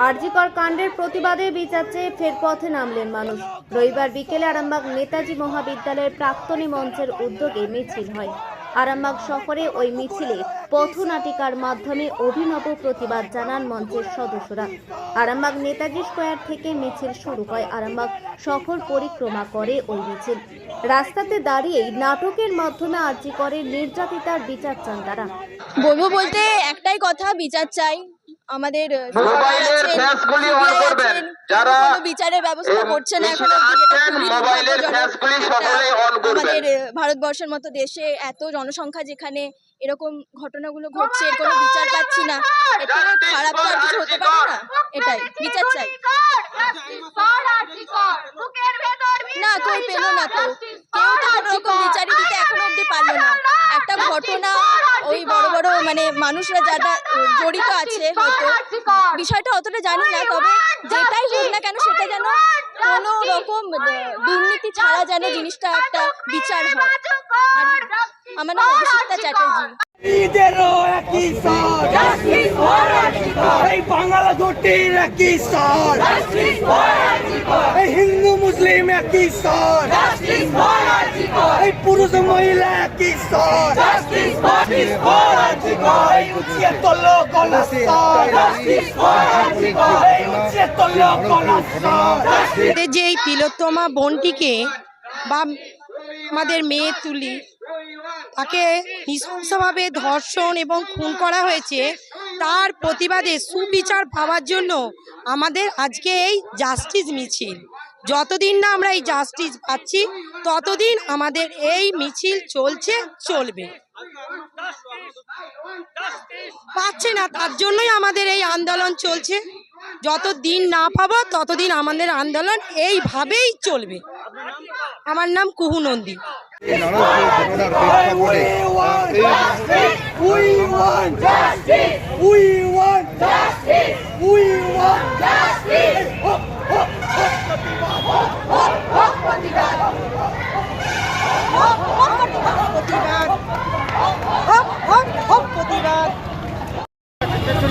আরজি কর কাণ্ডের প্রতিবাদে বিচার চেয়ে ফের পথে নামলেন মানুষ। রবিবার বিকেলে আরামবাগ নেতাজি মহাবিদ্যালয়ের প্রাক্তনী মঞ্চের উদ্যোগে মিছিল হয়। আরামবাগ শহরে ওই মিছিলে পথনাটিকার মাধ্যমে অভিনব প্রতিবাদ জানান মঞ্চের সদস্যরা। আরামবাগ নেতাজি স্কোয়ার থেকে মিছিল শুরু হয়। আরামবাগ শহর পরিক্রমা করে ওই মিছিল। রাস্তাতে দাঁড়িয়েই নাটকের মাধ্যমে আরজি করের নির্যাতিতার বিচার চান তারা। বলবো বলতে একটাই কথা, বিচার চাই। আমাদের মোবাইলের ফ্ল্যাশগুলি অন করবেন, যারা কোনো বিচারের ব্যবস্থা করছে না এখন মোবাইলের ফ্ল্যাশগুলি সকলেই অন করবেন। আমাদের ভারতবর্ষের মতো দেশে এত জনসংখ্যা, যেখানে এরকম ঘটনাগুলো ঘটছে, এর কোনো বিচার পাচ্ছি না। এটা খারাপ তো আর কিছু হতে পারে না। এটাই বিচার চাই। না, কই পেল না তো, কেউ তো কোনো রকম বিচারই দিতে এখনো অব্দি পারলো না। একটা ঘটনা, ওই বড় বড় মানে মানুষরা যারা জড়িত আছে, হয়তো বিষয়টা অতটা জানি না, তবে যেটাই হোক না কেন সেটা যেন কোনো রকম দুর্নীতি ছাড়া যেন জিনিসটা একটা বিচার হয়। আর আমার নাম অভিষিক্তা চ্যাটার্জি। ঈদেরও একই স্বর, এই বাংলা দুটির একই স্বর, এই হিন্দু মুসলিম একই স্বর, এই পুরুষ মহিলা একই স্বর, এই উচিয়ে তোলো গলার স্বর, এই উচিয়ে তোলো গলার স্বর। যে এই তিলোত্তমা বোনটিকে বা আমাদের মেয়ে তুলি, তাকে নৃশংসভাবে ধর্ষণ এবং খুন করা হয়েছে, তার প্রতিবাদে সুবিচার পাওয়ার জন্য আমাদের আজকে এই জাস্টিস মিছিল। যতদিন না আমরা এই জাস্টিস পাচ্ছি ততদিন আমাদের এই মিছিল চলবে। পাচ্ছে না, তার জন্যই আমাদের এই আন্দোলন চলছে। যতদিন না পাবো ততদিন আমাদের আন্দোলন এইভাবেই চলবে। আমার নাম কুহু নন্দী।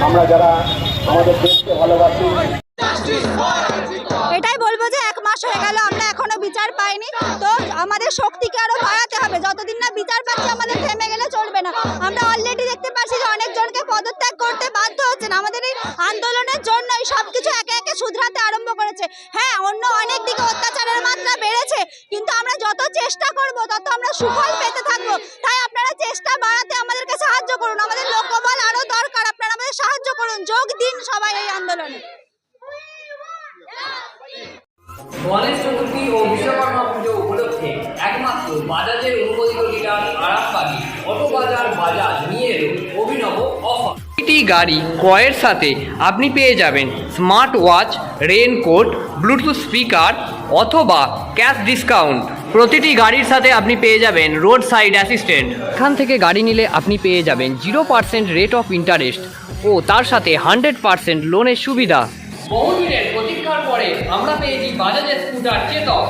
আমরা যারা আমাদের দেশকে ভালোবাসি, এটাই বলবো যে 1 মাস হয়ে গেল আমরা এখনো বিচার পাইনি। তো আমাদের শক্তিকে আরো বাড়াতে হবে। যতদিন না বিচার পাচ্ছি আমাদের থেমে গেলে চলবে না। আমরা অলরেডি দেখতে পাচ্ছি যে অনেকজনকে পদত্যাগ করতে বাধ্য হচ্ছেন। আমাদের এই আন্দোলনের জন্য এই সবকিছু একে একে শুধরাতে আরম্ভ করেছে। হ্যাঁ, অন্য অনেক দিকে অত্যাচারের মাত্রা বেড়েছে, কিন্তু আমরা যত চেষ্টা করব তত আমরা সুফল পেতে থাকবো। তাই আপনারা চেষ্টা বাড়াতে আমাদেরকে সাহায্য করুন। আমাদের লোকবল আরো দরকার, আপনারা আমাদের সাহায্য করুন। যোগ দিন সবাই এই আন্দোলনে। গণেশ চতুর্থী ও বিশ্বকর্মা পুজো উপলক্ষে একমাত্র বাজাজের অনুমোদিত ডিলার আরামবাগী অটো বাজাজ নিয়ে এলো অভিনব অফার। প্রতিটি গাড়ি ক্রয়ের সাথে আপনি পেয়ে যাবেন smart watch, raincoat, Bluetooth speaker অথবা ক্যাশ ডিসকাউন্ট। প্রতিটি গাড়ির সাথে আপনি পেয়ে যাবেন রোড সাইড অ্যাসিস্ট্যান্ট। এখান থেকে গাড়ি নিলে আপনি পেয়ে যাবেন 0% রেট অফ ইন্টারেস্ট ও তার সাথে 100% লোনের সুবিধা। বহুদিনের প্রতীক্ষার পরে আমরা পেয়েছি বাজাজের স্কুটার চেতক।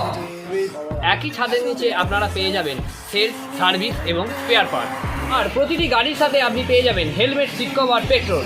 একই ছাদের নিচে আপনারা পেয়ে যাবেন সেলস, সার্ভিস এবং স্পেয়ার পার্ট। আর প্রতিটি গাড়ির সাথে আপনি পেয়ে যাবেন হেলমেট, সিট কভার, পেট্রোল।